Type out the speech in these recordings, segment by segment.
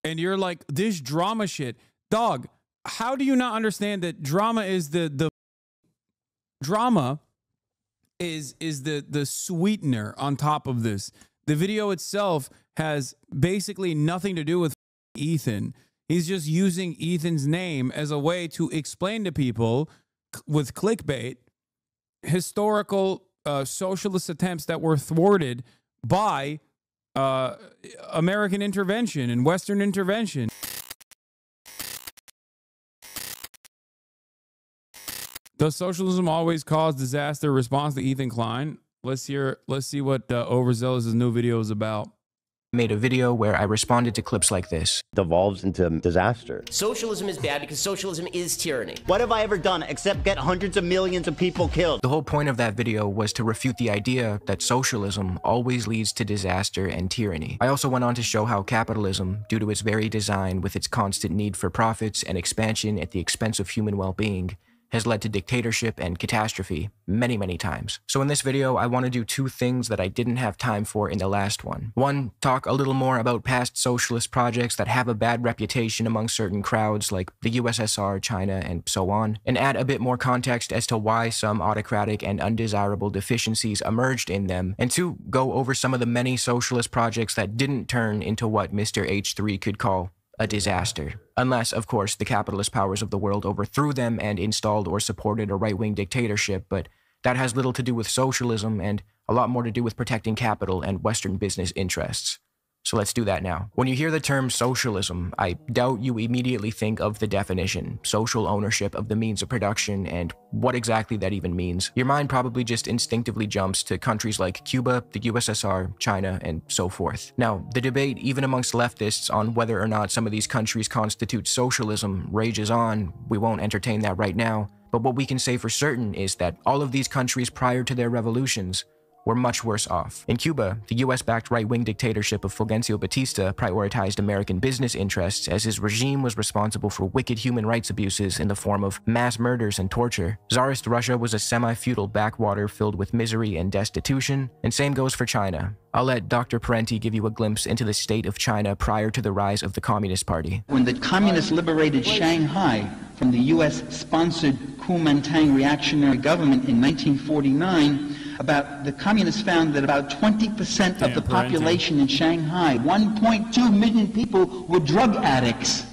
And you're like, this drama shit. Dog, how do you not understand that drama is the sweetener on top of this? The video itself has basically nothing to do with Ethan. He's just using Ethan's name as a way to explain to people with clickbait historical socialist attempts that were thwarted by American intervention and Western intervention. Does socialism always cause disaster? Response to Ethan Klein. Let's see what Overzealots' new video is about. Made a video where I responded to clips like this. Devolves into disaster. Socialism is bad because socialism is tyranny. What have I ever done except get hundreds of millions of people killed? The whole point of that video was to refute the idea that socialism always leads to disaster and tyranny. I also went on to show how capitalism, due to its very design with its constant need for profits and expansion at the expense of human well-being, has led to dictatorship and catastrophe many, many times. So in this video, I want to do two things that I didn't have time for in the last one. One, talk a little more about past socialist projects that have a bad reputation among certain crowds like the USSR, China, and so on, and add a bit more context as to why some autocratic and undesirable deficiencies emerged in them, and two, go over some of the many socialist projects that didn't turn into what Mr. H3 could call a disaster. Unless, of course, the capitalist powers of the world overthrew them and installed or supported a right-wing dictatorship, but that has little to do with socialism and a lot more to do with protecting capital and Western business interests. So let's do that now. When you hear the term socialism, I doubt you immediately think of the definition, social ownership of the means of production, and what exactly that even means. Your mind probably just instinctively jumps to countries like Cuba, the USSR, China, and so forth. Now, the debate, even amongst leftists, on whether or not some of these countries constitute socialism rages on. We won't entertain that right now, but what we can say for certain is that all of these countries prior to their revolutions were much worse off. In Cuba, the US-backed right-wing dictatorship of Fulgencio Batista prioritized American business interests as his regime was responsible for wicked human rights abuses in the form of mass murders and torture. Tsarist Russia was a semi-feudal backwater filled with misery and destitution, and same goes for China. I'll let Dr. Parenti give you a glimpse into the state of China prior to the rise of the Communist Party. When the communists liberated Shanghai from the US-sponsored Kuomintang reactionary government in 1949, the communists found that about 20% of the population in Shanghai, 1.2 million people, were drug addicts.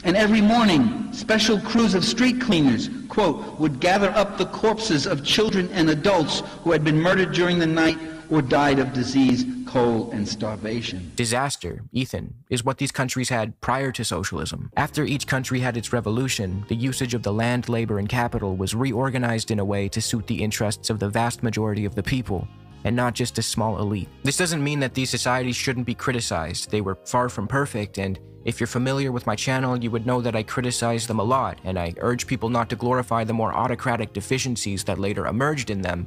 And every morning, special crews of street cleaners, quote, would gather up the corpses of children and adults who had been murdered during the night or died of disease, cold, and starvation. Disaster, Ethan, is what these countries had prior to socialism. After each country had its revolution, the usage of the land, labor, and capital was reorganized in a way to suit the interests of the vast majority of the people, and not just a small elite. This doesn't mean that these societies shouldn't be criticized. They were far from perfect, and if you're familiar with my channel, you would know that I criticize them a lot, and I urge people not to glorify the more autocratic deficiencies that later emerged in them.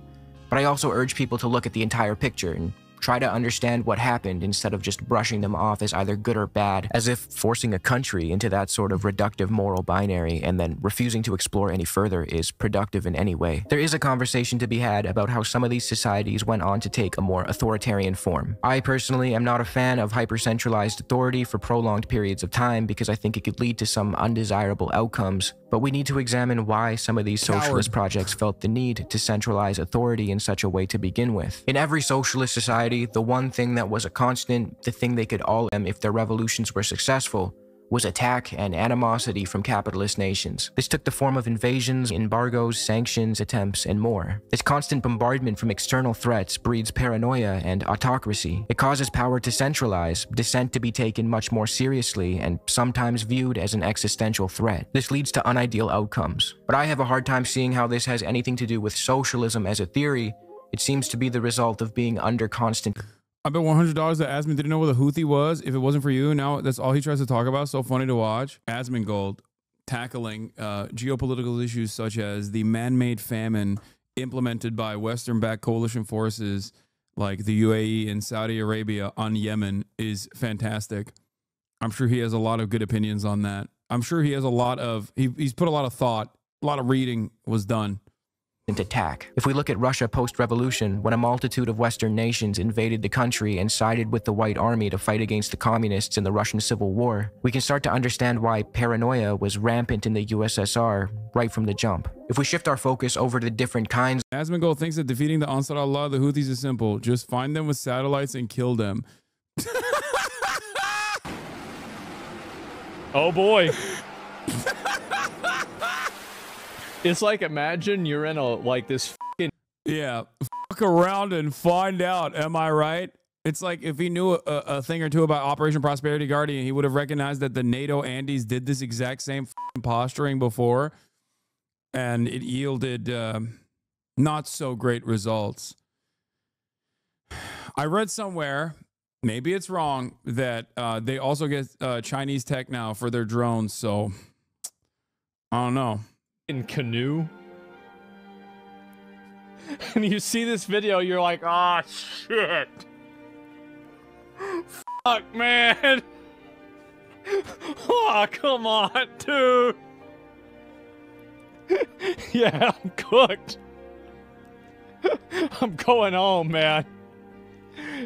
But I also urge people to look at the entire picture and try to understand what happened instead of just brushing them off as either good or bad, as if forcing a country into that sort of reductive moral binary and then refusing to explore any further is productive in any way. There is a conversation to be had about how some of these societies went on to take a more authoritarian form. I personally am not a fan of hyper-centralized authority for prolonged periods of time because I think it could lead to some undesirable outcomes, but we need to examine why some of these socialist projects felt the need to centralize authority in such a way to begin with. In every socialist society, the one thing that was a constant, the thing they could all do if their revolutions were successful, was attack and animosity from capitalist nations. This took the form of invasions, embargoes, sanctions, attempts, and more. This constant bombardment from external threats breeds paranoia and autocracy. It causes power to centralize, dissent to be taken much more seriously, and sometimes viewed as an existential threat. This leads to unideal outcomes. But I have a hard time seeing how this has anything to do with socialism as a theory. It seems to be the result of being under constant... I bet $100 that Asman didn't know what a Houthi was if it wasn't for you. Now that's all he tries to talk about. So funny to watch. Asman Gold tackling geopolitical issues such as the man-made famine implemented by Western-backed coalition forces like the UAE and Saudi Arabia on Yemen is fantastic. I'm sure he has a lot of good opinions on that. I'm sure he has a lot of... He's put a lot of thought, a lot of reading was done attack. If we look at Russia post-revolution, when a multitude of Western nations invaded the country and sided with the White Army to fight against the communists in the Russian Civil War, we can start to understand why paranoia was rampant in the USSR right from the jump. If we shift our focus over to the different kinds... Asmongold thinks that defeating the Ansar Allah, the Houthis, is simple. Just find them with satellites and kill them. Oh boy. It's like, imagine you're in this yeah, fuck around and find out. Am I right? It's like if he knew a thing or two about Operation Prosperity Guardian, he would have recognized that the NATO Andes did this exact same posturing before, and it yielded not so great results. I read somewhere, maybe it's wrong, that they also get Chinese tech now for their drones, so I don't know. in canoe. And you see this video, you're like, oh shit. Fuck, man. Oh, come on, dude. Yeah, I'm cooked. I'm going home, man.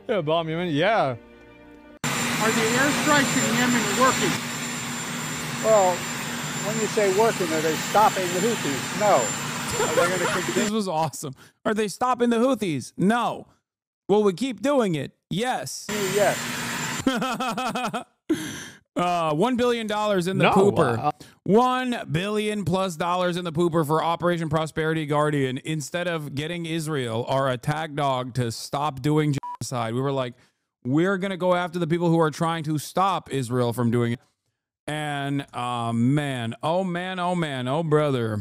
Yeah, bomb Yemen, yeah. Are the airstrikes in Yemen working? Well, when you say working, are they stopping the Houthis? No. Are they going to continue? This was awesome. Are they stopping the Houthis? No. Will we keep doing it? Yes. Yes. $1 billion in the pooper. $1 billion plus in the pooper for Operation Prosperity Guardian. Instead of getting Israel, our attack dog, to stop doing genocide, we were like, we're going to go after the people who are trying to stop Israel from doing it. And man, oh man, oh man, oh brother,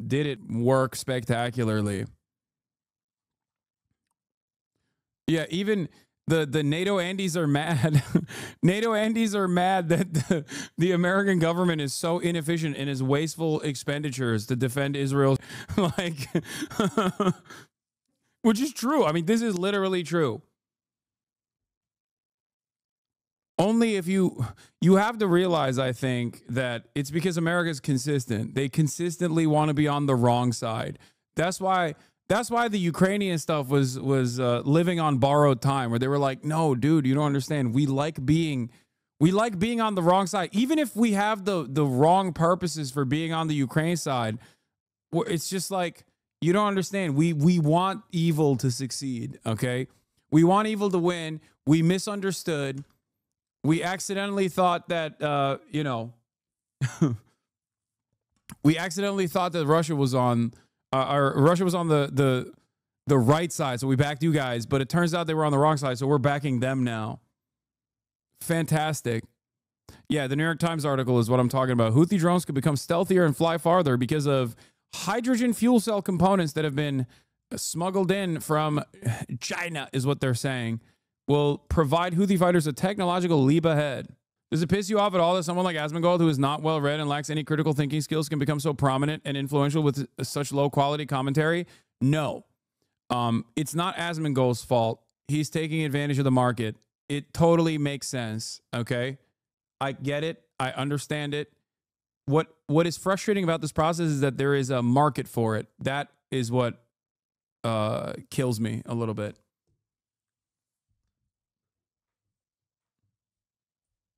did it work spectacularly. Yeah, even the NATO Andes are mad. NATO Andes are mad that the American government is so inefficient in its wasteful expenditures to defend Israel. Like, which is true. I mean, this is literally true. Only if you have to realize, I think, that it's because America's consistent. They consistently want to be on the wrong side. That's why the Ukrainian stuff was living on borrowed time, where they were like, no, dude, you don't understand. We like being on the wrong side. Even if we have the wrong purposes for being on the Ukraine side, it's just like, you don't understand. We want evil to succeed, okay? We want evil to win. We misunderstood. We accidentally thought that, you know, we accidentally thought that Russia was on the right side, so we backed you guys, but it turns out they were on the wrong side, so we're backing them now. Fantastic. Yeah, the New York Times article is what I'm talking about. Houthi drones could become stealthier and fly farther because of hydrogen fuel cell components that have been smuggled in from China, is what they're saying. Will provide Houthi fighters a technological leap ahead. Does it piss you off at all that someone like Asmongold, who is not well read and lacks any critical thinking skills, can become so prominent and influential with such low quality commentary? No. It's not Asmongold's fault. He's taking advantage of the market. It totally makes sense. Okay, I get it. I understand it. What is frustrating about this process is that there is a market for it. That is what kills me a little bit.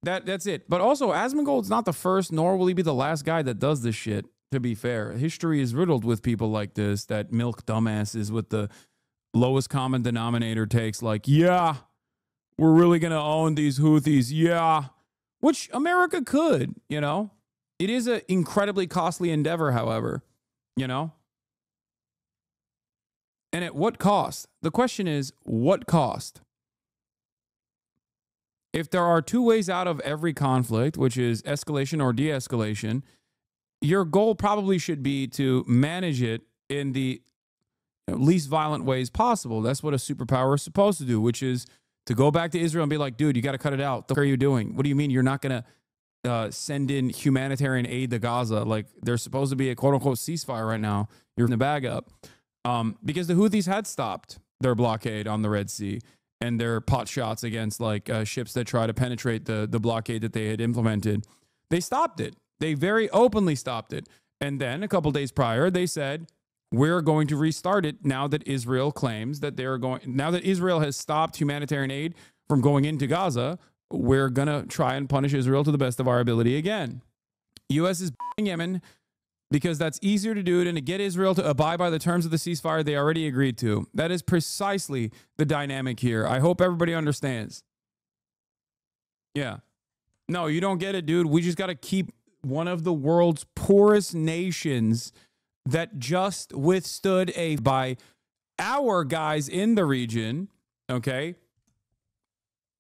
That's it. But also, Asmongold's not the first, nor will he be the last guy that does this shit, to be fair. History is riddled with people like this that milk dumbasses with the lowest common denominator takes, like, yeah, we're really going to own these Houthis, yeah. Which America could, you know. It is an incredibly costly endeavor, however, you know. And at what cost? The question is, what cost? If there are two ways out of every conflict, which is escalation or de-escalation, your goal probably should be to manage it in the least violent ways possible. That's what a superpower is supposed to do, which is to go back to Israel and be like, dude, you got to cut it out. What are you doing? What do you mean you're not going to send in humanitarian aid to Gaza? Like, there's supposed to be a quote-unquote ceasefire right now. You're in the bag up. Because the Houthis had stopped their blockade on the Red Sea and their pot shots against like ships that try to penetrate the blockade that they had implemented. They stopped it. They very openly stopped it. And then a couple days prior, they said, we're going to restart it now that Israel claims that they're going, now that Israel has stopped humanitarian aid from going into Gaza, we're going to try and punish Israel to the best of our ability again. U.S. is Yemen because that's easier to do than to get Israel to abide by the terms of the ceasefire they already agreed to. That is precisely the dynamic here. I hope everybody understands. Yeah. No, you don't get it, dude. We just got to keep one of the world's poorest nations that just withstood by our guys in the region, okay?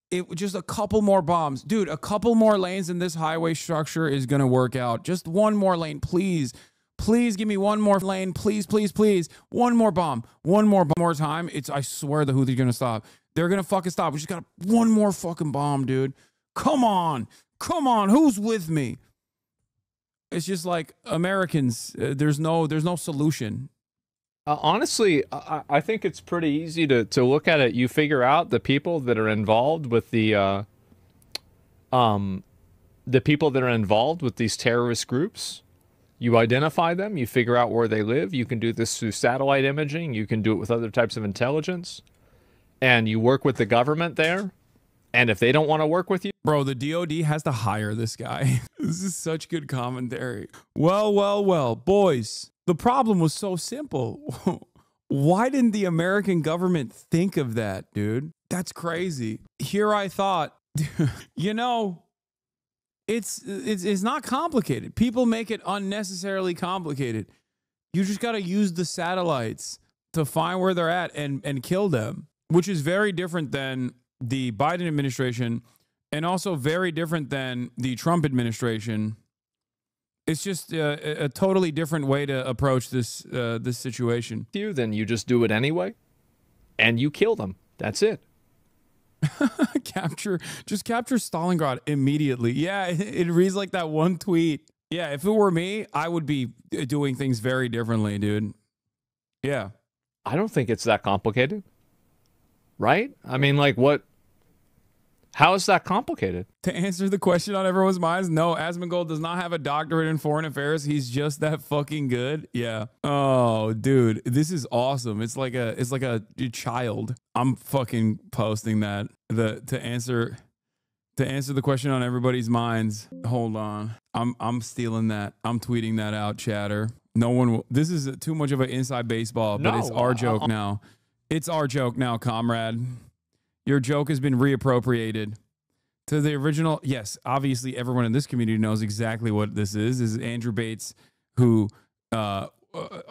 It just a couple more bombs. Dude, a couple more lanes in this highway structure is going to work out. Just one more lane, please. Please give me one more lane. Please, please, please. One more bomb. One more time. I swear the Houthis are going to stop. They're going to fucking stop. We just got one more fucking bomb, dude. Come on. Come on. Who's with me? It's just like Americans, there's no solution. Honestly, I think it's pretty easy to look at it. You figure out the people that are involved with the people that are involved with these terrorist groups. You identify them. You figure out where they live. You can do this through satellite imaging. You can do it with other types of intelligence. And you work with the government there. And if they don't want to work with you, bro, the DOD has to hire this guy. This is such good commentary. Well, boys, the problem was so simple. Why didn't the American government think of that, dude? That's crazy. Here I thought, you know, it's not complicated. People make it unnecessarily complicated. You just got to use the satellites to find where they're at and kill them, which is very different than the Biden administration and also very different than the Trump administration. It's just a totally different way to approach this this situation. Then you just do it anyway, and you kill them. That's it. capture Stalingrad immediately. Yeah, it reads like that one tweet. Yeah, if it were me, I would be doing things very differently, dude. Yeah. I don't think it's that complicated. Right? I mean, like, what? How is that complicated? To answer the question on everyone's minds, no, Asmongold does not have a doctorate in foreign affairs. He's just that fucking good. Yeah. Oh, dude, this is awesome. It's like a child. I'm fucking posting that. To answer the question on everybody's minds. Hold on. I'm stealing that. I'm tweeting that out, chatter. No one will. This is too much of an inside baseball, but it's our joke now. It's our joke now, comrade. Your joke has been reappropriated to the original. Yes, obviously everyone in this community knows exactly what this is. This is Andrew Bates, who a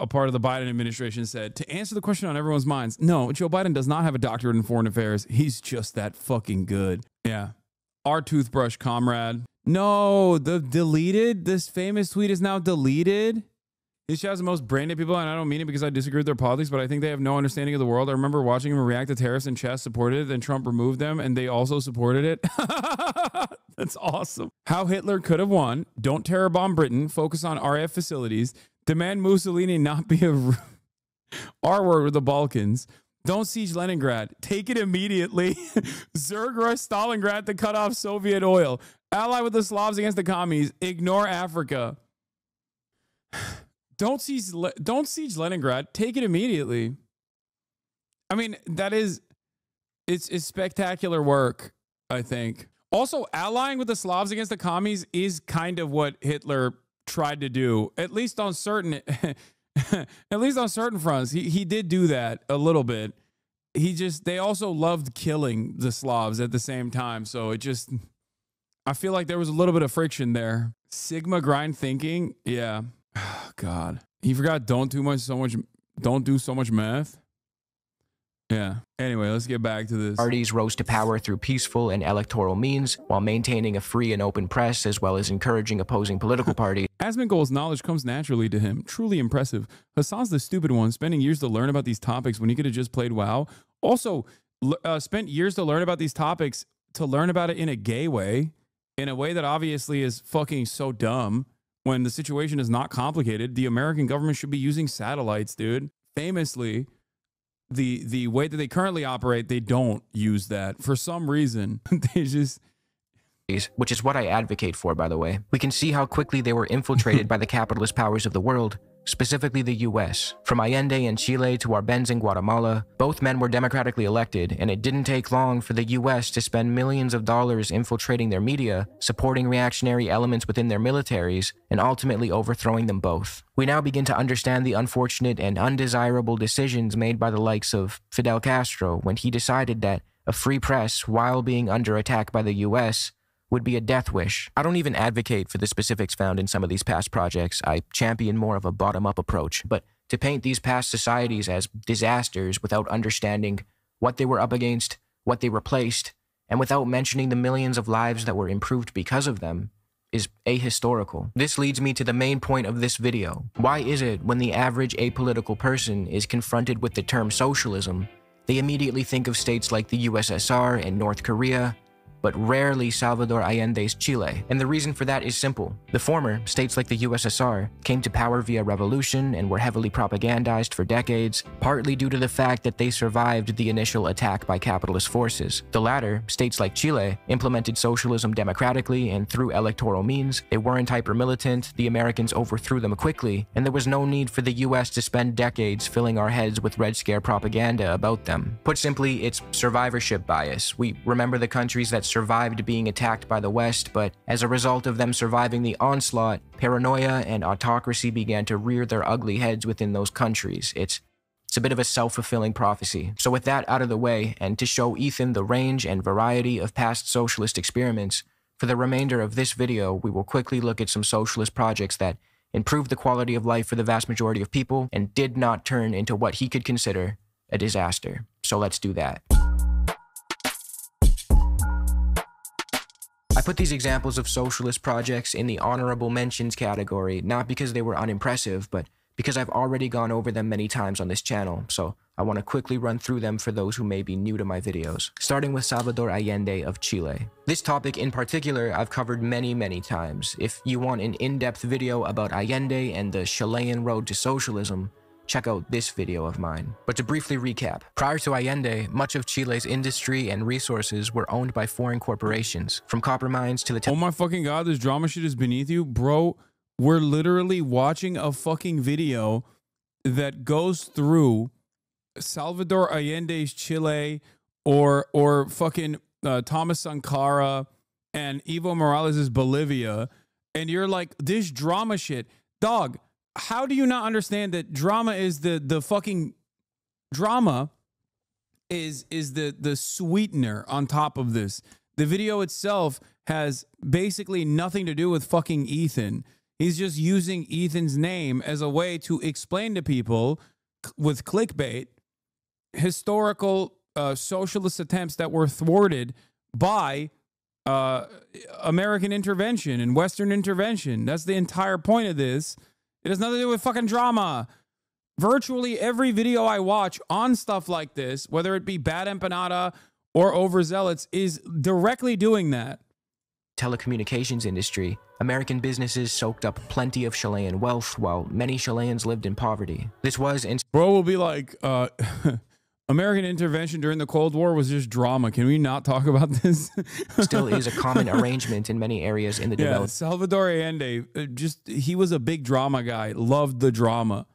part of the Biden administration said, to answer the question on everyone's minds, no, Joe Biden does not have a doctorate in foreign affairs. He's just that fucking good. Yeah. Our toothbrush, comrade. No, this famous tweet is now deleted. This shows the most branded people, and I don't mean it because I disagree with their politics, but I think they have no understanding of the world. I remember watching them react to tariffs, and Chess supported it, then Trump removed them, and they also supported it. That's awesome. How Hitler could have won. Don't terror bomb Britain. Focus on RF facilities. Demand Mussolini not be a R word with the Balkans. Don't siege Leningrad. Take it immediately. Zerg rush Stalingrad to cut off Soviet oil. Ally with the Slavs against the commies. Ignore Africa. Don't siege Leningrad. Take it immediately. I mean, it's spectacular work, I think. Also, allying with the Slavs against the commies is kind of what Hitler tried to do, at least on certain fronts. He did do that a little bit. They also loved killing the Slavs at the same time. So I feel like there was a little bit of friction there. Sigma grind thinking. Yeah. Oh, God, he forgot. Don't do so much math. Yeah. Anyway, let's get back to this. Parties rose to power through peaceful and electoral means while maintaining a free and open press as well as encouraging opposing political parties. Asmongold's knowledge comes naturally to him. Truly impressive. Hasan's the stupid one, spending years to learn about these topics when he could have just played WoW. Also, spent years to learn about these topics, to learn about it in a gay way, in a way that obviously is fucking so dumb. When the situation is not complicated, the American government should be using satellites, dude. Famously, the way that they currently operate, they don't use that. For some reason, they just... Which is what I advocate for, by the way. We can see how quickly they were infiltrated by the capitalist powers of the world, specifically the US. From Allende in Chile to Arbenz in Guatemala, both men were democratically elected, and it didn't take long for the US to spend millions of dollars infiltrating their media, supporting reactionary elements within their militaries, and ultimately overthrowing them both. We now begin to understand the unfortunate and undesirable decisions made by the likes of Fidel Castro when he decided that a free press, while being under attack by the US, would be a death wish. I don't even advocate for the specifics found in some of these past projects. I champion more of a bottom-up approach. But to paint these past societies as disasters without understanding what they were up against, what they replaced, and without mentioning the millions of lives that were improved because of them, is ahistorical. This leads me to the main point of this video. Why is it when the average apolitical person is confronted with the term socialism, they immediately think of states like the USSR and North Korea, but rarely Salvador Allende's Chile? And the reason for that is simple. The former, states like the USSR, came to power via revolution and were heavily propagandized for decades, partly due to the fact that they survived the initial attack by capitalist forces. The latter, states like Chile, implemented socialism democratically and through electoral means. They weren't hyper-militant, the Americans overthrew them quickly, and there was no need for the US to spend decades filling our heads with Red Scare propaganda about them. Put simply, it's survivorship bias. We remember the countries that survived being attacked by the West, but as a result of them surviving the onslaught, paranoia and autocracy began to rear their ugly heads within those countries. It's a bit of a self-fulfilling prophecy. So with that out of the way, and to show Ethan the range and variety of past socialist experiments, for the remainder of this video, we will quickly look at some socialist projects that improved the quality of life for the vast majority of people and did not turn into what he could consider a disaster. So let's do that. I put these examples of socialist projects in the honorable mentions category, not because they were unimpressive, but because I've already gone over them many times on this channel, so I want to quickly run through them for those who may be new to my videos. Starting with Salvador Allende of Chile. This topic in particular I've covered many times. If you want an in-depth video about Allende and the Chilean road to socialism, check out this video of mine. But to briefly recap, prior to Allende, much of Chile's industry and resources were owned by foreign corporations, from copper mines to the... Oh my fucking god, this drama shit is beneath you? Bro, we're literally watching a fucking video that goes through Salvador Allende's Chile or fucking Thomas Sankara and Evo Morales' Bolivia, and you're like, this drama shit. Dog, how do you not understand that drama is the fucking drama is the sweetener on top of this? The video itself has basically nothing to do with fucking Ethan. He's just using Ethan's name as a way to explain to people with clickbait historical socialist attempts that were thwarted by American intervention and Western intervention. That's the entire point of this. It has nothing to do with fucking drama. Virtually every video I watch on stuff like this, whether it be Bad Empanada or Overzealots, is directly doing that. Telecommunications industry, American businesses soaked up plenty of Chilean wealth while many Chileans lived in poverty. This was... Bro will be like, American intervention during the Cold War was just drama. Can we not talk about this? Still is a common arrangement in many areas in the developed... Salvador Allende, he was a big drama guy, loved the drama.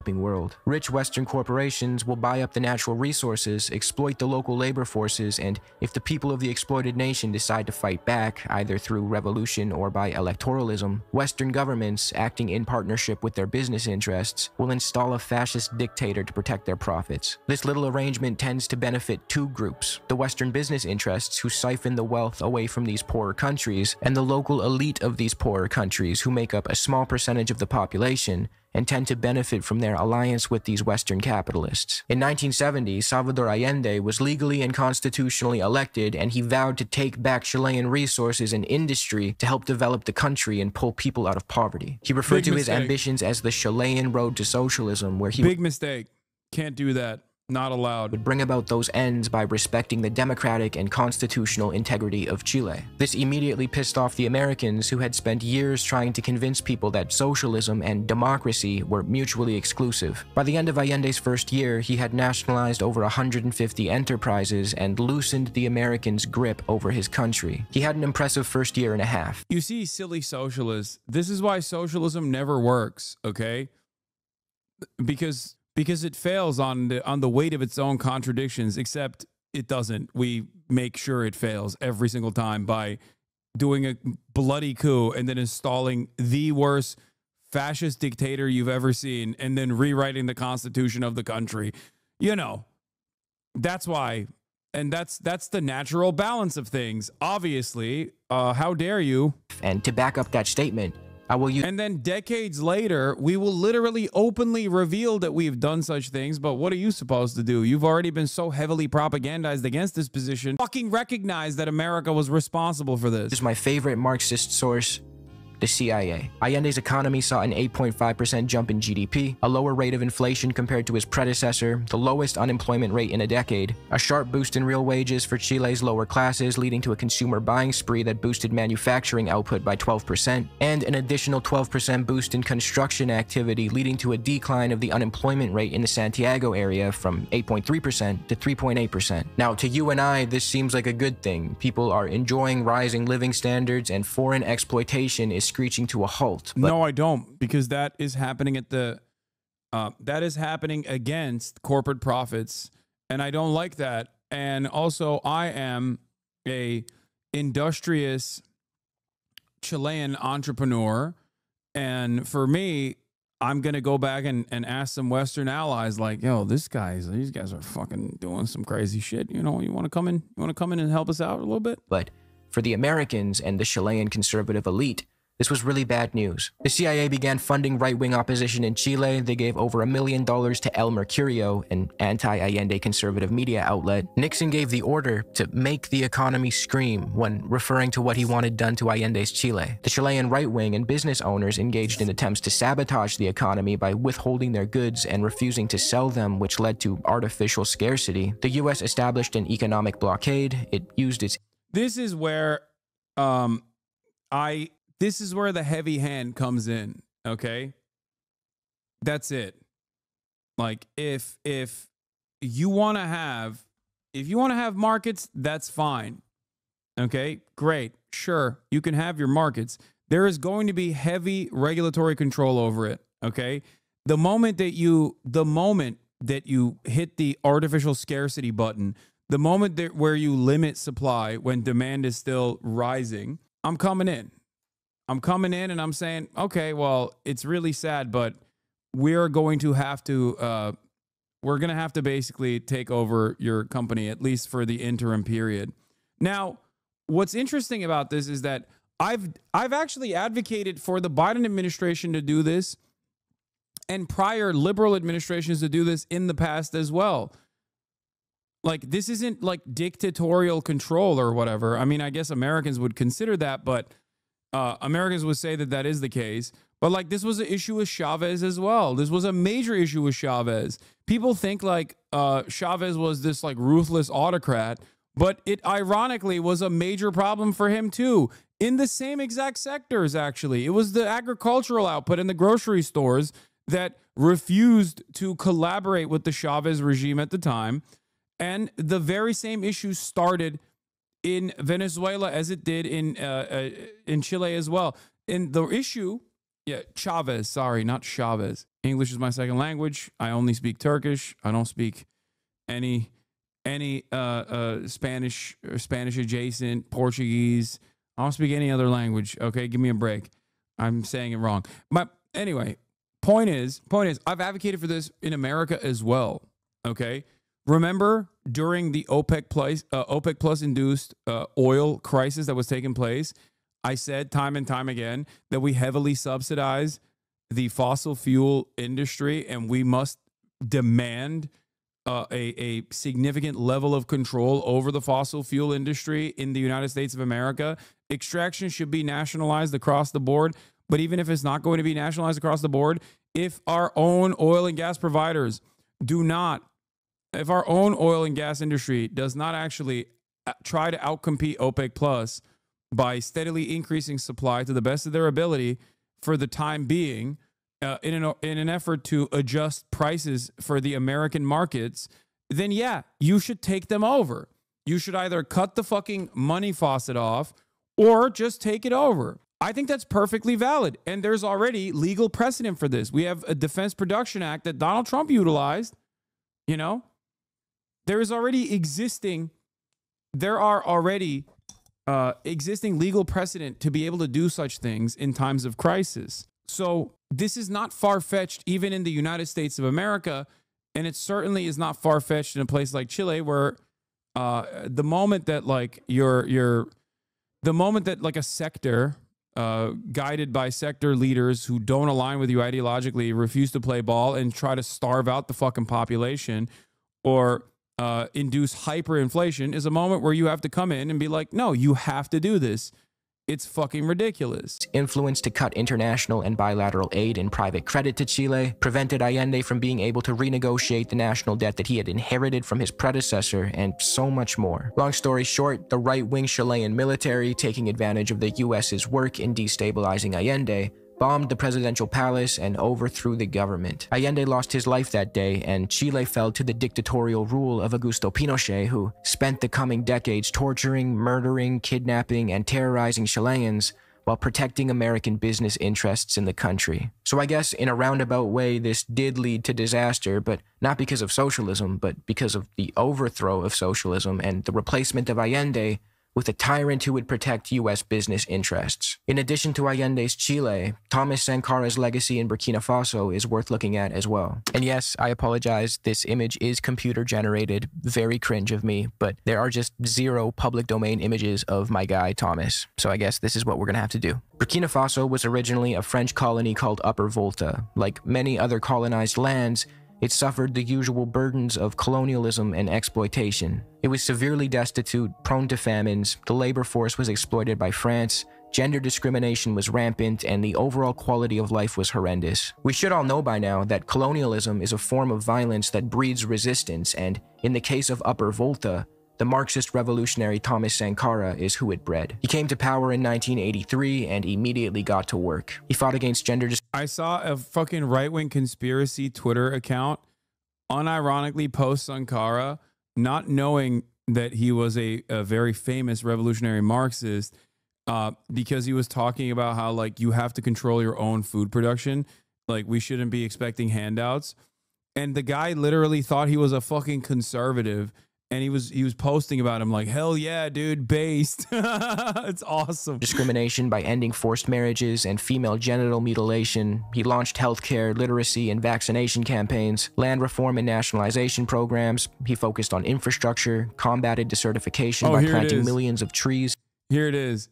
World. Rich Western corporations will buy up the natural resources, exploit the local labor forces, and if the people of the exploited nation decide to fight back, either through revolution or by electoralism, Western governments, acting in partnership with their business interests, will install a fascist dictator to protect their profits. This little arrangement tends to benefit two groups: the Western business interests, who siphon the wealth away from these poorer countries, and the local elite of these poorer countries, who make up a small percentage of the population and tend to benefit from their alliance with these Western capitalists. In 1970, Salvador Allende was legally and constitutionally elected, and he vowed to take back Chilean resources and industry to help develop the country and pull people out of poverty. He referred to his ambitions as the Chilean road to socialism, where he... Big mistake. Can't do that. Not allowed. Would bring about those ends by respecting the democratic and constitutional integrity of Chile. This immediately pissed off the Americans, who had spent years trying to convince people that socialism and democracy were mutually exclusive. By the end of Allende's first year, he had nationalized over 150 enterprises and loosened the Americans' grip over his country. He had an impressive first year and a half. You see, silly socialists, this is why socialism never works, okay? Because it fails on the weight of its own contradictions, except it doesn't. We make sure it fails every single time by doing a bloody coup and then installing the worst fascist dictator you've ever seen and then rewriting the constitution of the country. You know, that's why. And that's the natural balance of things. Obviously, how dare you? And to back up that statement, I will use. And then decades later, we will literally openly reveal that we've done such things. But what are you supposed to do? You've already been so heavily propagandized against this position. Fucking recognize that America was responsible for this. This is my favorite Marxist source, the CIA. Allende's economy saw an 8.5% jump in GDP, a lower rate of inflation compared to his predecessor, the lowest unemployment rate in a decade, a sharp boost in real wages for Chile's lower classes, leading to a consumer buying spree that boosted manufacturing output by 12%, and an additional 12% boost in construction activity, leading to a decline of the unemployment rate in the Santiago area from 8.3% to 3.8%. Now, to you and I, this seems like a good thing. People are enjoying rising living standards, and foreign exploitation is screeching to a halt. But no, I don't, because that is happening at the that is happening against corporate profits, and I don't like that. And also, I am a industrious Chilean entrepreneur, and for me, I'm gonna go back and ask some Western allies, like, yo, these guys are fucking doing some crazy shit. You know, you want to come in? You want to come in and help us out a little bit? But for the Americans and the Chilean conservative elite, this was really bad news. The CIA began funding right-wing opposition in Chile. They gave over $1 million to El Mercurio, an anti-Allende conservative media outlet. Nixon gave the order to make the economy scream when referring to what he wanted done to Allende's Chile. The Chilean right-wing and business owners engaged in attempts to sabotage the economy by withholding their goods and refusing to sell them, which led to artificial scarcity. The US established an economic blockade. It used its... This is where this is where the heavy hand comes in, okay? That's it. Like, if you want to have markets, that's fine. Okay? Great. Sure. You can have your markets. There is going to be heavy regulatory control over it, okay? The moment that you hit the artificial scarcity button, the moment where you limit supply when demand is still rising, I'm coming in and I'm saying, okay, well, it's really sad, but we're going to have to basically take over your company, at least for the interim period. Now, what's interesting about this is that I've actually advocated for the Biden administration to do this and prior liberal administrations to do this in the past as well. Like, this isn't like dictatorial control or whatever. I mean, I guess Americans would consider that, but Americans would say that is the case. But like, this was an issue with Chavez as well. This was a major issue with Chavez. People think like Chavez was this like ruthless autocrat, but it ironically was a major problem for him too, in the same exact sectors. Actually, it was the agricultural output in the grocery stores that refused to collaborate with the Chavez regime at the time. And the very same issue started in Venezuela as it did in Chile as well. And the issue, Chavez, sorry, not Chavez. English is my second language. I only speak Turkish. I don't speak any Spanish or Spanish adjacent, Portuguese. I don't speak any other language. Okay, give me a break. I'm saying it wrong. But anyway, point is, I've advocated for this in America as well. Okay. Remember during the OPEC plus induced oil crisis that was taking place, I said time and time again that we heavily subsidize the fossil fuel industry and we must demand a significant level of control over the fossil fuel industry in the United States of America. Extraction should be nationalized across the board. But even if it's not going to be nationalized across the board, if our own oil and gas providers do not if our own oil and gas industry does not actually try to outcompete OPEC Plus by steadily increasing supply to the best of their ability for the time being, in an effort to adjust prices for the American markets, then yeah, you should take them over. You should either cut the fucking money faucet off or just take it over. I think that's perfectly valid. And there's already legal precedent for this. We have a Defense Production Act that Donald Trump utilized. You know, there are already existing legal precedent to be able to do such things in times of crisis. So this is not far-fetched even in the United States of America. And it certainly is not far-fetched in a place like Chile, where the moment that like a sector guided by sector leaders who don't align with you ideologically refuse to play ball and try to starve out the fucking population or induce hyperinflation is a moment where you have to come in and be like, no, you have to do this. It's fucking ridiculous. Influence to cut international and bilateral aid and private credit to Chile prevented Allende from being able to renegotiate the national debt that he had inherited from his predecessor, and so much more. Long story short, the right-wing Chilean military, taking advantage of the US's work in destabilizing Allende, bombed the presidential palace and overthrew the government. Allende lost his life that day, and Chile fell to the dictatorial rule of Augusto Pinochet, who spent the coming decades torturing, murdering, kidnapping, and terrorizing Chileans while protecting American business interests in the country. So I guess in a roundabout way, this did lead to disaster, but not because of socialism, but because of the overthrow of socialism and the replacement of Allende with a tyrant who would protect U.S. business interests. In addition to Allende's Chile, Thomas Sankara's legacy in Burkina Faso is worth looking at as well. And yes, I apologize, this image is computer generated, very cringe of me, but there are just 0 public domain images of my guy Thomas, so I guess this is what we're gonna have to do. Burkina Faso was originally a French colony called Upper Volta. Like many other colonized lands, it suffered the usual burdens of colonialism and exploitation. It was severely destitute, prone to famines, the labor force was exploited by France, gender discrimination was rampant, and the overall quality of life was horrendous. We should all know by now that colonialism is a form of violence that breeds resistance, and in the case of Upper Volta, the Marxist revolutionary Thomas Sankara is who it bred. He came to power in 1983 and immediately got to work. He fought against gender I saw a fucking right-wing conspiracy Twitter account unironically post Sankara, not knowing that he was a very famous revolutionary Marxist, because he was talking about how like you have to control your own food production. Like we shouldn't be expecting handouts. And the guy literally thought he was a fucking conservative. And he was posting about him like, hell yeah, dude, based. It's awesome. Discrimination by ending forced marriages and female genital mutilation. He launched healthcare, literacy, and vaccination campaigns, land reform and nationalization programs. He focused on infrastructure, combated desertification by planting millions of trees. Here it is.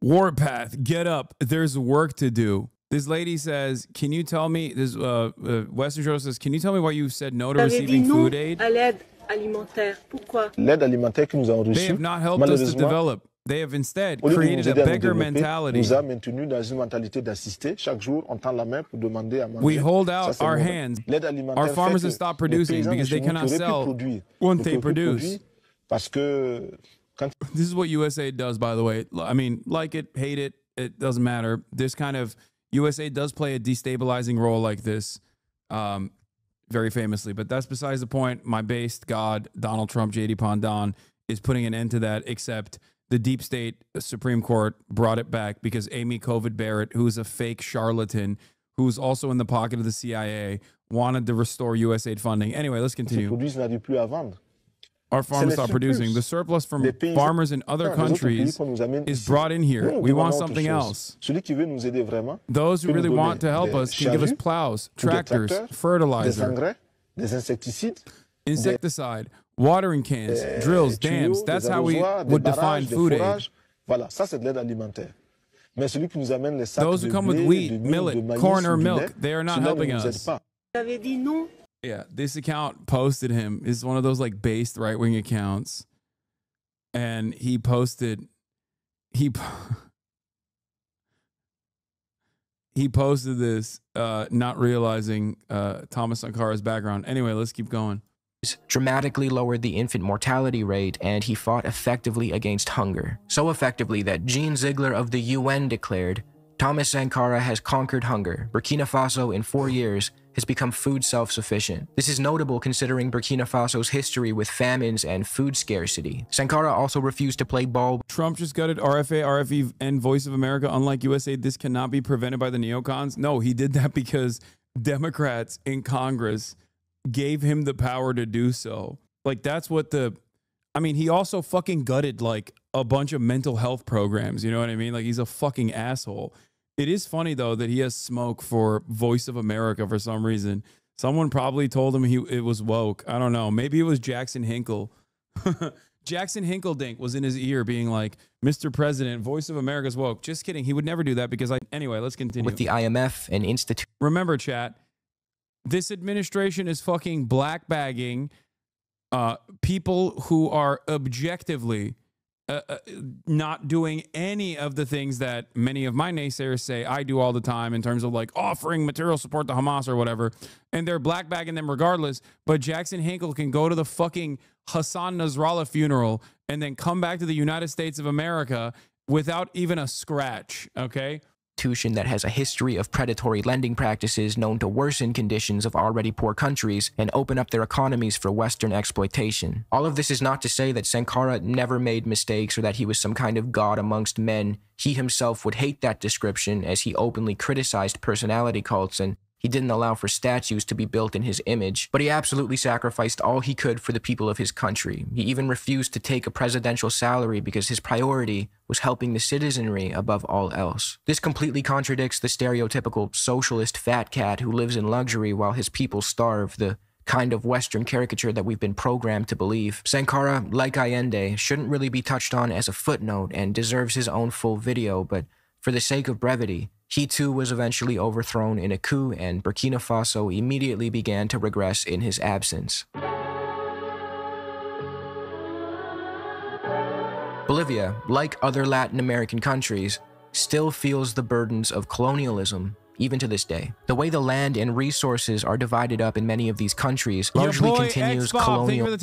Warpath, get up. There's work to do. This lady says, can you tell me, this Western Journal says, can you tell me why you said no to receiving food aid? They have not helped us to develop. They have instead created a beggar mentality. We hold out our hands. Our farmers have stopped producing because they cannot sell what they produce. This is what USAID does, by the way. I mean, like it, hate it, it doesn't matter. This kind of USA does play a destabilizing role like this, very famously, but that's besides the point. My based god, Donald Trump, JD Pondon, is putting an end to that, except the deep state Supreme Court brought it back because Amy Covid Barrett, who's a fake charlatan, who's also in the pocket of the CIA, wanted to restore USAID funding. Anyway, let's continue. Our farmers stop producing. The surplus from farmers in other countries is brought in here. We want something else. Those who really want to help us can give us plows, tractors, fertilizer, insecticide, watering cans, drills, dams. That's how we would define food aid. Those who come with wheat, millet, corn, or milk, they are not helping us. Yeah, this account posted him. Is one of those like based right-wing accounts. And he posted, he he posted this, not realizing Thomas Sankara's background. Anyway, let's keep going. Dramatically lowered the infant mortality rate, and he fought effectively against hunger. So effectively that Gene Ziegler of the UN declared, Thomas Sankara has conquered hunger. Burkina Faso in 4 years has become food self-sufficient. This is notable considering Burkina Faso's history with famines and food scarcity. Sankara also refused to play ball. Trump just gutted RFA, RFE, and Voice of America. Unlike USA, this cannot be prevented by the neocons. No, he did that because Democrats in Congress gave him the power to do so. Like, that's what the... I mean, he also fucking gutted, like, a bunch of mental health programs. You know what I mean? Like, he's a fucking asshole. It is funny, though, that he has smoke for Voice of America for some reason. Someone probably told him it was woke. I don't know. Maybe it was Jackson Hinkle. Jackson Hinkledink was in his ear being like, Mr. President, Voice of America's woke. Just kidding. He would never do that because Anyway, let's continue. With the IMF and institute. Remember, chat, this administration is fucking blackbagging people who are objectively not doing any of the things that many of my naysayers say I do all the time in terms of like offering material support to Hamas or whatever, and they're blackbagging them regardless. But Jackson Hinkle can go to the fucking Hasan Nasrallah funeral and then come back to the United States of America without even a scratch, okay? That has a history of predatory lending practices known to worsen conditions of already poor countries and open up their economies for Western exploitation. All of this is not to say that Sankara never made mistakes or that he was some kind of god amongst men. He himself would hate that description, as he openly criticized personality cults, and he didn't allow for statues to be built in his image, but he absolutely sacrificed all he could for the people of his country. He even refused to take a presidential salary because his priority was helping the citizenry above all else. This completely contradicts the stereotypical socialist fat cat who lives in luxury while his people starve, the kind of Western caricature that we've been programmed to believe. Sankara, like Allende, shouldn't really be touched on as a footnote and deserves his own full video, but for the sake of brevity, he too was eventually overthrown in a coup, and Burkina Faso immediately began to regress in his absence. Bolivia, like other Latin American countries, still feels the burdens of colonialism, even to this day. The way the land and resources are divided up in many of these countries largely continues colonial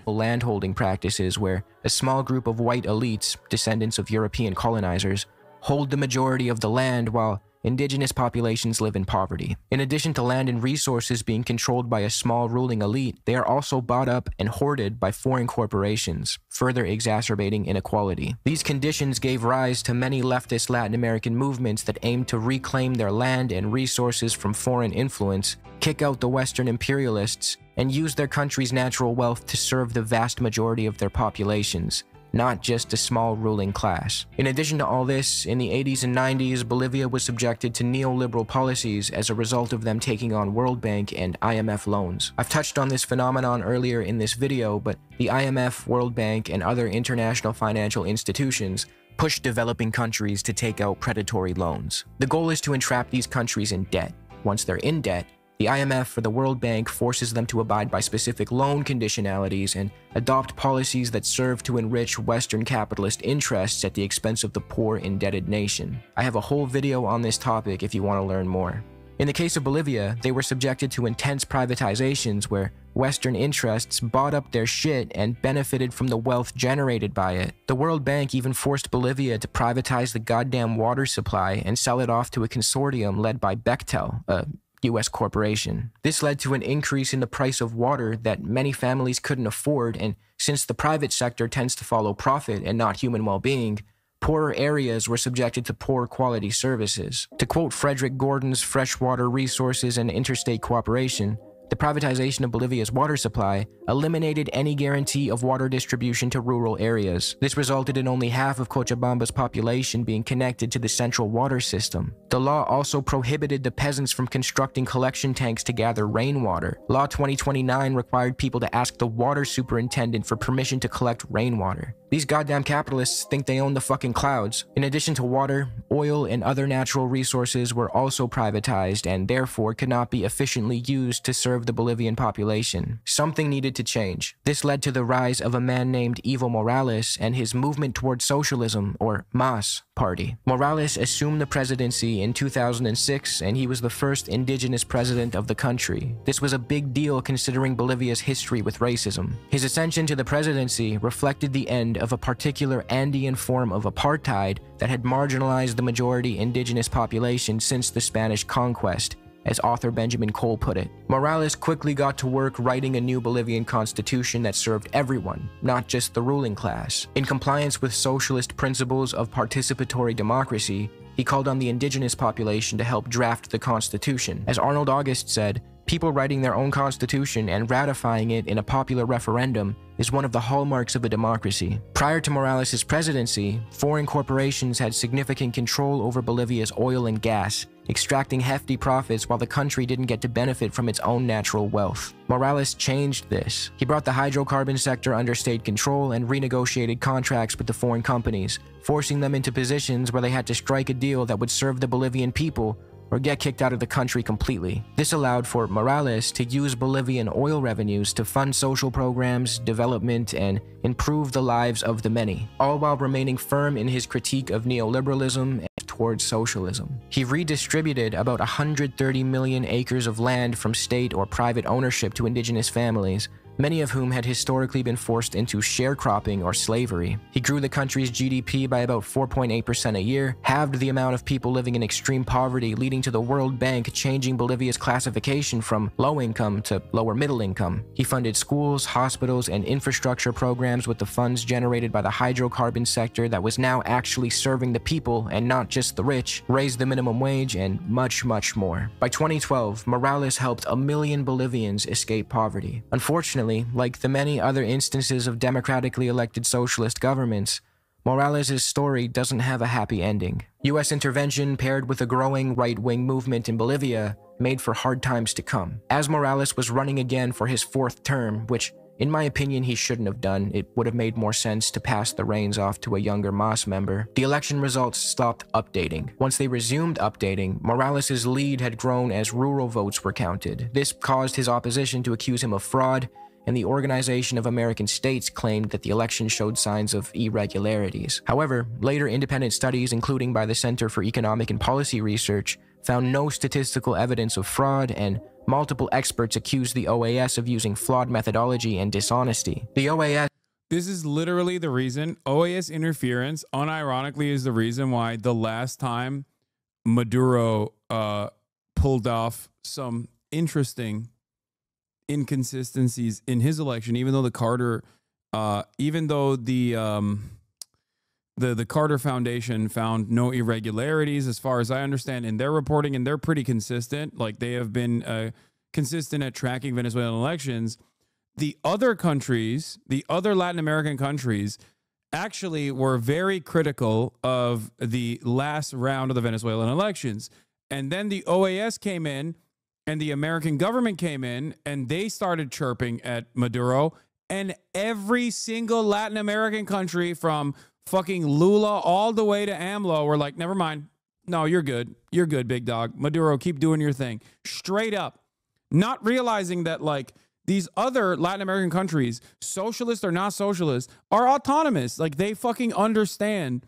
landholding practices, where a small group of white elites, descendants of European colonizers, hold the majority of the land while indigenous populations live in poverty. In addition to land and resources being controlled by a small ruling elite, they are also bought up and hoarded by foreign corporations, further exacerbating inequality. These conditions gave rise to many leftist Latin American movements that aimed to reclaim their land and resources from foreign influence, kick out the Western imperialists, and use their country's natural wealth to serve the vast majority of their populations, not just a small ruling class. In addition to all this, in the 80s and 90s, Bolivia was subjected to neoliberal policies as a result of them taking on World Bank and IMF loans. I've touched on this phenomenon earlier in this video, but the IMF, World Bank, and other international financial institutions push developing countries to take out predatory loans. The goal is to entrap these countries in debt. Once they're in debt, the IMF or the World Bank forces them to abide by specific loan conditionalities and adopt policies that serve to enrich Western capitalist interests at the expense of the poor, indebted nation. I have a whole video on this topic if you want to learn more. In the case of Bolivia, they were subjected to intense privatizations where Western interests bought up their shit and benefited from the wealth generated by it. The World Bank even forced Bolivia to privatize the goddamn water supply and sell it off to a consortium led by Bechtel, a U.S. corporation. This led to an increase in the price of water that many families couldn't afford, and since the private sector tends to follow profit and not human well-being, poorer areas were subjected to poor quality services. To quote Frederick Gordon's Freshwater Resources and Interstate Cooperation, the privatization of Bolivia's water supply eliminated any guarantee of water distribution to rural areas. This resulted in only half of Cochabamba's population being connected to the central water system. The law also prohibited the peasants from constructing collection tanks to gather rainwater. Law 2029 required people to ask the water superintendent for permission to collect rainwater. These goddamn capitalists think they own the fucking clouds. In addition to water, oil and other natural resources were also privatized and therefore could not be efficiently used to serve the Bolivian population. Something needed to change. This led to the rise of a man named Evo Morales and his movement towards socialism, or MAS. Party. Morales assumed the presidency in 2006, and he was the first indigenous president of the country. This was a big deal considering Bolivia's history with racism. His ascension to the presidency reflected the end of a particular Andean form of apartheid that had marginalized the majority indigenous population since the Spanish conquest, as author Benjamin Cole put it. Morales quickly got to work writing a new Bolivian constitution that served everyone, not just the ruling class. In compliance with socialist principles of participatory democracy, he called on the indigenous population to help draft the constitution. As Arnold August said, people writing their own constitution and ratifying it in a popular referendum is one of the hallmarks of a democracy. Prior to Morales' presidency, foreign corporations had significant control over Bolivia's oil and gas, extracting hefty profits while the country didn't get to benefit from its own natural wealth. Morales changed this. He brought the hydrocarbon sector under state control and renegotiated contracts with the foreign companies, forcing them into positions where they had to strike a deal that would serve the Bolivian people or get kicked out of the country completely. This allowed for Morales to use Bolivian oil revenues to fund social programs, development, and improve the lives of the many, all while remaining firm in his critique of neoliberalism and towards socialism. He redistributed about 130 million acres of land from state or private ownership to indigenous families, many of whom had historically been forced into sharecropping or slavery. He grew the country's GDP by about 4.8% a year, halved the amount of people living in extreme poverty, leading to the World Bank changing Bolivia's classification from low income to lower middle income. He funded schools, hospitals, and infrastructure programs with the funds generated by the hydrocarbon sector that was now actually serving the people and not just the rich, raised the minimum wage, and much, much more. By 2012, Morales helped 1 million Bolivians escape poverty. Unfortunately, like the many other instances of democratically elected socialist governments, Morales' story doesn't have a happy ending. US intervention paired with a growing right-wing movement in Bolivia made for hard times to come. As Morales was running again for his 4th term, which in my opinion he shouldn't have done, it would have made more sense to pass the reins off to a younger MAS member, the election results stopped updating. Once they resumed updating, Morales' lead had grown as rural votes were counted. This caused his opposition to accuse him of fraud, and the Organization of American States claimed that the election showed signs of irregularities. However, later independent studies, including by the Center for Economic and Policy Research, found no statistical evidence of fraud, and multiple experts accused the OAS of using flawed methodology and dishonesty. The OAS... This is literally the reason. OAS interference, unironically, is the reason why the last time Maduro pulled off some interesting inconsistencies in his election, even though the Carter Carter Foundation found no irregularities, as far as I understand, in their reporting, and they're pretty consistent. Like, they have been consistent at tracking Venezuelan elections. The other countries, the other Latin American countries, actually were very critical of the last round of the Venezuelan elections. And then the OAS came in, and the American government came in, and they started chirping at Maduro. And every single Latin American country, from fucking Lula all the way to AMLO, were like, never mind. No, you're good. You're good, big dog. Maduro, keep doing your thing. Straight up. Not realizing that, like, these other Latin American countries, socialist or not socialist, are autonomous. Like, they fucking understand.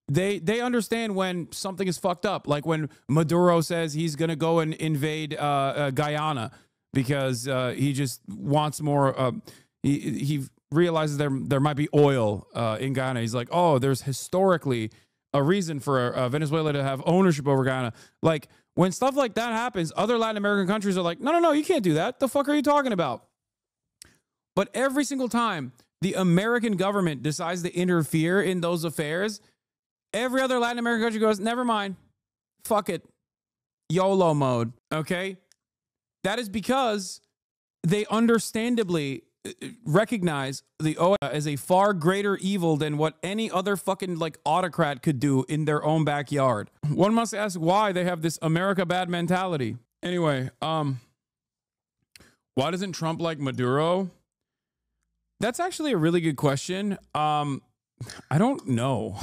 They understand when something is fucked up. Like when Maduro says he's going to go and invade Guyana because he just wants more. He realizes there might be oil in Guyana. He's like, oh, there's historically a reason for Venezuela to have ownership over Guyana. Like, when stuff like that happens, other Latin American countries are like, no, you can't do that. The fuck are you talking about? But every single time the American government decides to interfere in those affairs, every other Latin American country goes, never mind. Fuck it. YOLO mode. Okay? That is because they understandably recognize the OAS as a far greater evil than what any other fucking like autocrat could do in their own backyard. One must ask why they have this America bad mentality. Anyway, why doesn't Trump like Maduro? That's actually a really good question. I don't know.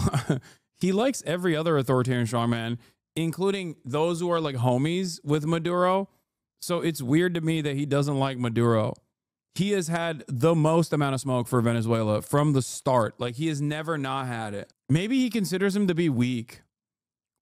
He likes every other authoritarian strongman, including those who are like homies with Maduro. So it's weird to me that he doesn't like Maduro. He has had the most amount of smoke for Venezuela from the start. Like, he has never not had it. Maybe he considers him to be weak,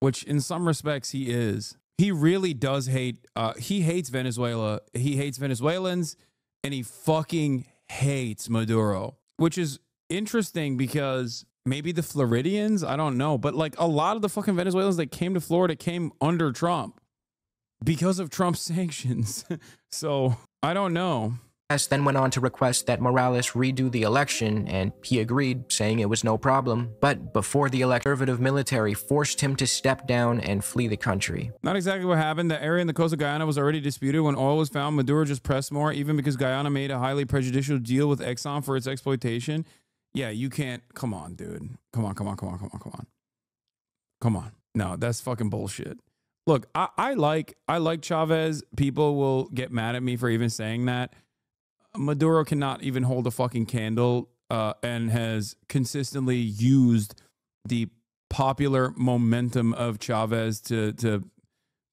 which in some respects he is. He really does hate, he hates Venezuela. He hates Venezuelans, and he fucking hates Maduro, which is interesting because maybe the Floridians, I don't know, but like a lot of the fucking Venezuelans that came to Florida came under Trump because of Trump's sanctions. So I don't know. Then went on to request that Morales redo the election, and he agreed, saying it was no problem. But before the conservative military forced him to step down and flee the country. Not exactly what happened. The area in the coast of Guyana was already disputed. When oil was found, Maduro just pressed more, even because Guyana made a highly prejudicial deal with Exxon for its exploitation. Yeah, you can't. Come on, dude. Come on. No, that's fucking bullshit. Look, I like Chavez. People will get mad at me for even saying that. Maduro cannot even hold a fucking candle, and has consistently used the popular momentum of Chavez to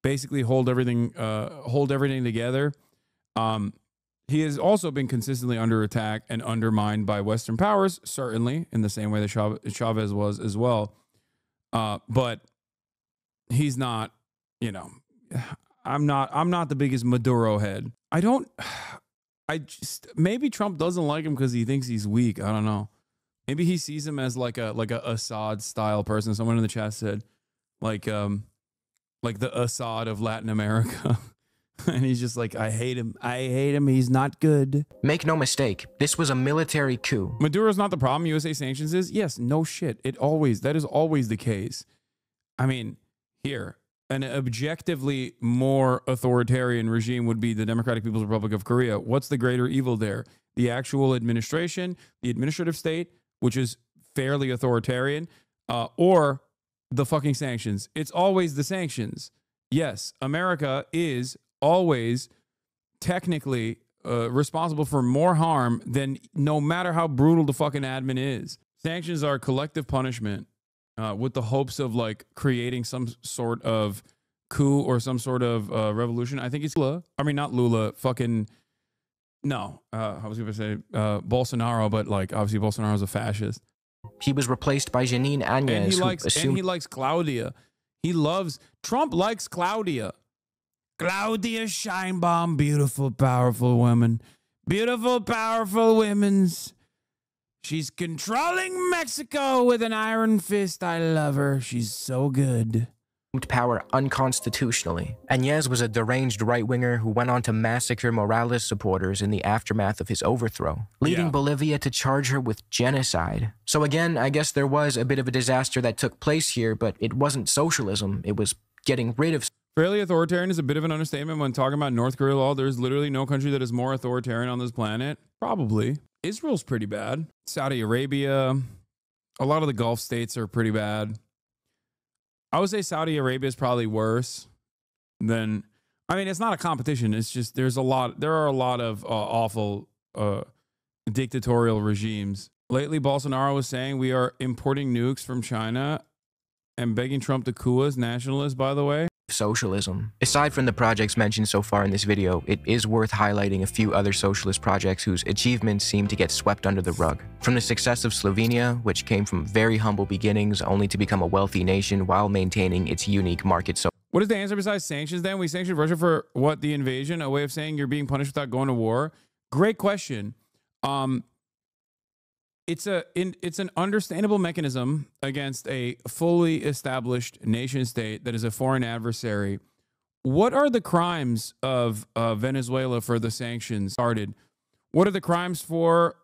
basically hold everything together. He has also been consistently under attack and undermined by Western powers, certainly in the same way that Chavez was as well. But he's not, you know, I'm not the biggest Maduro head. Maybe Trump doesn't like him because he thinks he's weak. I don't know. Maybe he sees him as like a Assad style person. Someone in the chat said like the Assad of Latin America. And he's just like, I hate him. He's not good. Make no mistake, this was a military coup. Maduro's not the problem. USA sanctions is? Yes, no shit. That is always the case. I mean, here, an objectively more authoritarian regime would be the Democratic People's Republic of Korea. What's the greater evil there? The actual administration, the administrative state, which is fairly authoritarian, or the fucking sanctions? It's always the sanctions. Yes, America is always technically responsible for more harm than no matter how brutal the fucking admin is. Sanctions are collective punishment with the hopes of like creating some sort of coup or some sort of revolution. I think it's Lula. I mean, not Lula, fucking, no. I was going to say Bolsonaro, but like obviously Bolsonaro's a fascist. He was replaced by Janine Áñez, and he likes Claudia. Trump likes Claudia. Claudia Scheinbaum, beautiful, powerful woman. Beautiful, powerful women's. She's controlling Mexico with an iron fist. I love her. She's so good. Power unconstitutionally. Áñez was a deranged right-winger who went on to massacre Morales supporters in the aftermath of his overthrow, leading Bolivia to charge her with genocide. So again, I guess there was a bit of a disaster that took place here, but it wasn't socialism. It was getting rid of... Fairly authoritarian is a bit of an understatement when talking about North Korea law. There's literally no country that is more authoritarian on this planet. Probably. Israel's pretty bad. Saudi Arabia. A lot of the Gulf states are pretty bad. I would say Saudi Arabia is probably worse than... I mean, it's not a competition. It's just there are a lot of awful dictatorial regimes. Lately, Bolsonaro was saying we are importing nukes from China and begging Trump to coup us. Nationalists, by the way. Socialism. Aside from the projects mentioned so far in this video, it is worth highlighting a few other socialist projects whose achievements seem to get swept under the rug. From the success of Slovenia, which came from very humble beginnings only to become a wealthy nation while maintaining its unique market. So what is the answer besides sanctions then? We sanctioned Russia for what? The invasion? A way of saying you're being punished without going to war? Great question. It's an understandable mechanism against a fully established nation state that is a foreign adversary. What are the crimes of Venezuela for the sanctions started? What are the crimes for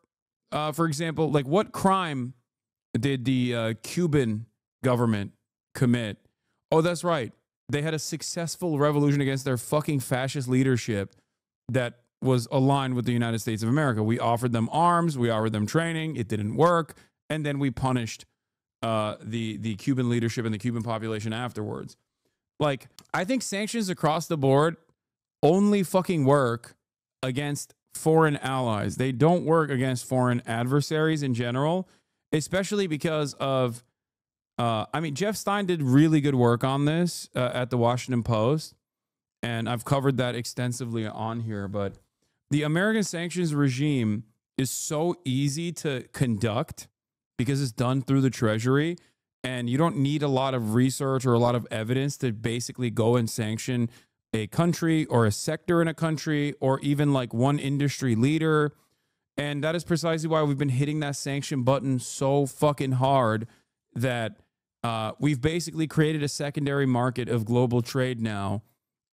example, like what crime did the Cuban government commit? Oh, that's right. They had a successful revolution against their fucking fascist leadership that was aligned with the United States of America. We offered them arms, we offered them training, it didn't work, and then we punished the Cuban leadership and the Cuban population afterwards. Like, I think sanctions across the board only fucking work against foreign allies. They don't work against foreign adversaries in general, especially because of, I mean, Jeff Stein did really good work on this at the Washington Post, and I've covered that extensively on here, but The American sanctions regime is so easy to conduct because it's done through the Treasury, and you don't need a lot of research or a lot of evidence to basically go and sanction a country or a sector in a country or even like one industry leader. And that is precisely why we've been hitting that sanction button so fucking hard that we've basically created a secondary market of global trade now,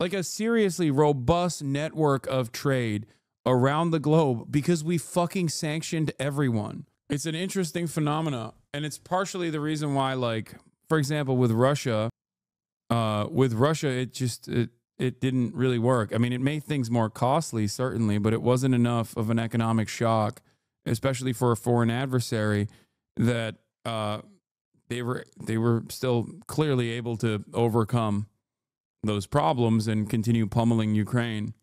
like a seriously robust network of trade around the globe because we fucking sanctioned everyone. It's an interesting phenomena, and it's partially the reason why, like, for example, with Russia, it didn't really work. I mean, it made things more costly, certainly, but it wasn't enough of an economic shock, especially for a foreign adversary, that they were still clearly able to overcome those problems and continue pummeling Ukraine.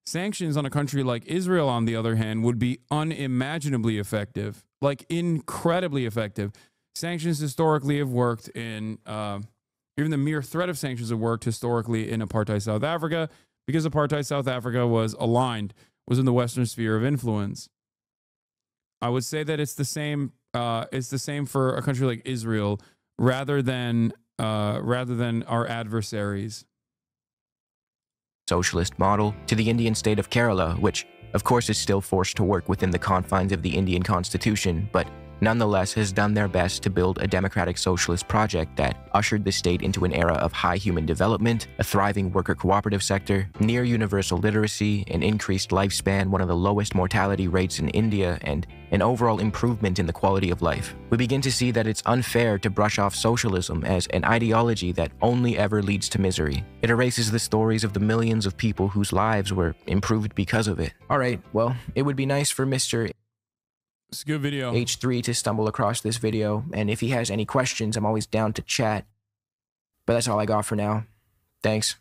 Sanctions on a country like Israel, on the other hand, would be unimaginably effective, like incredibly effective. Sanctions historically have worked in, even the mere threat of sanctions have worked historically in apartheid South Africa because apartheid South Africa was in the Western sphere of influence. I would say that it's the same for a country like Israel rather than our adversaries. Socialist model to the Indian state of Kerala, which of course is still forced to work within the confines of the Indian constitution, but nonetheless has done their best to build a democratic socialist project that ushered the state into an era of high human development, a thriving worker cooperative sector, near universal literacy, an increased lifespan, one of the lowest mortality rates in India, and an overall improvement in the quality of life. We begin to see that it's unfair to brush off socialism as an ideology that only ever leads to misery. It erases the stories of the millions of people whose lives were improved because of it. Alright, well, it would be nice for Mr. It's a good video. H3 to stumble across this video, and if he has any questions, I'm always down to chat. But that's all I got for now. Thanks.